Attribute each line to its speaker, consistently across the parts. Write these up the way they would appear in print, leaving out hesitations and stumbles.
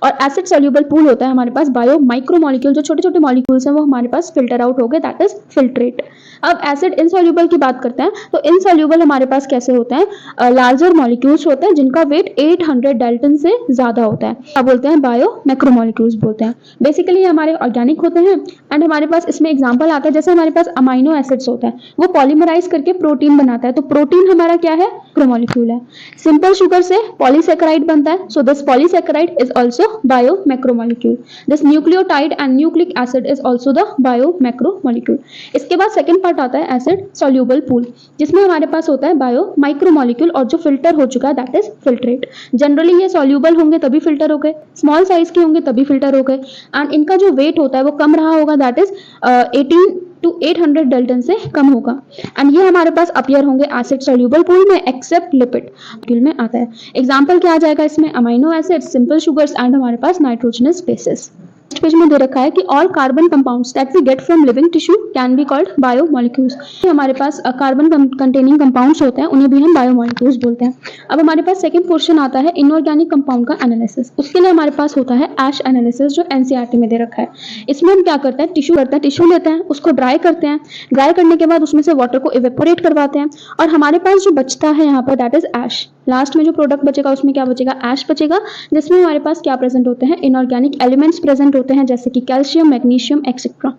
Speaker 1: और acid soluble pool होता है हमारे पास बायो माइक्रो मॉलिक्यूल, जो छोटे छोटे मॉलिक्यूल्स हैं वो हमारे पास फिल्टर आउट हो गए, दैट इज फिल्ट्रेट। अब एसिड इनसॉल्यूबल की बात करते हैं, तो इनसॉल्यूबल हमारे पास कैसे होते हैं, लार्जर मॉलिक्यूल्स होते हैं जिनका वेट 800 डाल्टन से ज्यादा होता है, क्या बोलते हैं, बायो मैक्रोमोलिक्यूल्स बोलते हैं। बेसिकली हमारे ऑर्गेनिक होते हैं एंड हमारे पास इसमें एग्जांपल आता है, जैसे हमारे पास अमाइनो एसिड्स होता है वो पॉलीमराइज करके प्रोटीन बनाता है, तो प्रोटीन हमारा क्या है, मैक्रोमोलिक्यूल है। सिंपल शुगर से पॉलीसेकेराइड बनता है, so this polysaccharide is also bio macromolecule. This nucleotide and nucleic acid is also the bio macromolecule. इसके बाद सेकंड पार्ट आता है एसिड सॉल्यूबल पूल, जिसमें हमारे पास होता है बायो माइक्रोमोलिक्यूल और जो फिल्टर हो चुका है दैट इज फिल्ट्रेट। जनरली ये सॉल्यूबल होंगे तभी फिल्टर हो गए, स्मॉल साइज के होंगे तभी फिल्टर हो गए, एंड इनका जो वेट होता है वो कम रहा होगा, दैट इज 18 to 800 डाल्टन से कम होगा। एंड ये हमारे पास अपीयर होंगे एसिड सॉल्यूबल पूल में एक्सेप्ट लिपिड पूल में आता है। एग्जांपल क्या आ जाएगा इसमें, amino acids, simple sugars and हमारे पास नाइट्रोजनस बेसिस। पेज में दे रखा है कि all carbon compounds that we get from living tissue can be called biomolecules. हमारे पास कार्बन कंटेनिंग कंपाउंड्स होते हैं, उन्हें भी हम बायोमोलिक्यूल्स बोलते हैं। अब हमारे पास सेकंड पोर्शन आता है इनऑर्गेनिक कंपाउंड का एनालिसिस। उसके लिए हमारे पास होता है एश एनालिसिस, जो एनसीईआरटी में दे रखा है। इसमें हम क्या करते हैं, टिश्यू लेते हैं, उसको ड्राई करते हैं, ड्राई करने के बाद उसमें से वाटर को इवेपोरेट करवाते हैं, और हमारे पास जो बचता है यहाँ पर दैट इज एश। लास्ट में जो प्रोडक्ट बचेगा उसमें क्या बचेगा, एश बचेगा, जिसमें हमारे पास क्या प्रेजेंट होते हैं, इनऑर्गेनिक एलिमेंट्स प्रेजेंट होते हैं, जैसे कि कैल्शियम, मैग्नीशियम एक्सेट्रा,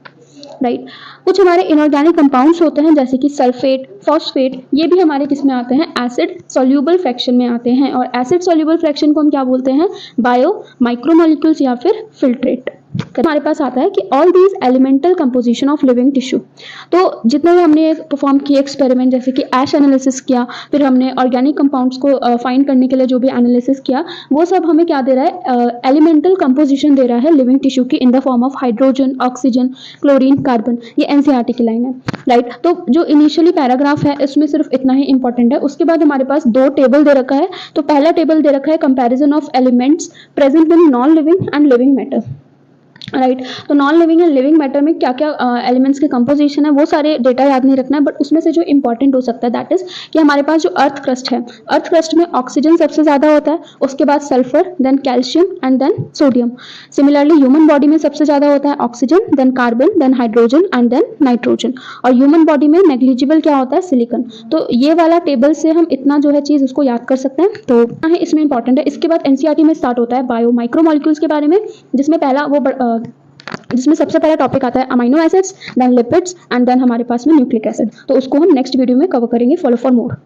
Speaker 1: राइट। कुछ हमारे इनऑर्गेनिक कंपाउंड्स होते हैं जैसे कि सल्फेट, फॉस्फेट, ये भी हमारे किस में आते हैं, एसिड सॉल्यूबल फ्रैक्शन में आते हैं, और एसिड सॉल्यूबल फ्रैक्शन को हम क्या बोलते हैं, बायो माइक्रोमोलिक्यूल्स या फिर फिल्ट्रेट। हमारे पास आता है कि all these elemental composition of living tissue. तो जितने भी हमने परफॉर्म किए एक्सपेरिमेंट, जैसे कि एश एनालिसिस किया, फिर हमने ऑर्गेनिक कंपाउंड्स को फाइंड करने के लिए जो भी एनालिसिस किया, वो सब हमें क्या दे रहा है, एलिमेंटल कंपोजिशन दे रहा है लिविंग टिश्यू की in the form of hydrogen, oxygen, chlorine, carbon. ये एनसीईआरटी की लाइन है, राइट। तो जो इनिशियली पैराग्राफ है इसमें सिर्फ इतना ही इंपॉर्टेंट है। उसके बाद हमारे पास दो टेबल दे रखा है। तो पहला टेबल दे रखा है comparison of elements present in non living and living matter, right. तो non living and living matter में क्या क्या एलिमेंट्स के कंपोजिशन है वो सारे डेटा याद नहीं रखना है, बट उसमें से जो इंपॉर्टेंट हो सकता है दैट इज कि हमारे पास जो अर्थ क्रस्ट है, अर्थ क्रस्ट में ऑक्सीजन सबसे ज्यादा होता है, उसके बाद sulphur, then calcium and then sodium. Similarly human body में सबसे ज्यादा होता है oxygen, then carbon, then hydrogen and then nitrogen, और ह्यूमन बॉडी में नेग्लिजिबल क्या होता है, सिलिकॉन। तो ये वाला टेबल से हम इतना जो है चीज उसको याद कर सकते हैं, तो इसमें इंपॉर्टेंट है। इसके बाद एनसीईआरटी में स्टार्ट होता है बायो माइक्रोमोलिक्यूल्स के बारे में, जिसमें सबसे पहला टॉपिक आता है amino acids, then lipids and then हमारे पास में न्यूक्लिक एसिड। तो उसको हम नेक्स्ट वीडियो में कवर करेंगे। Follow for more.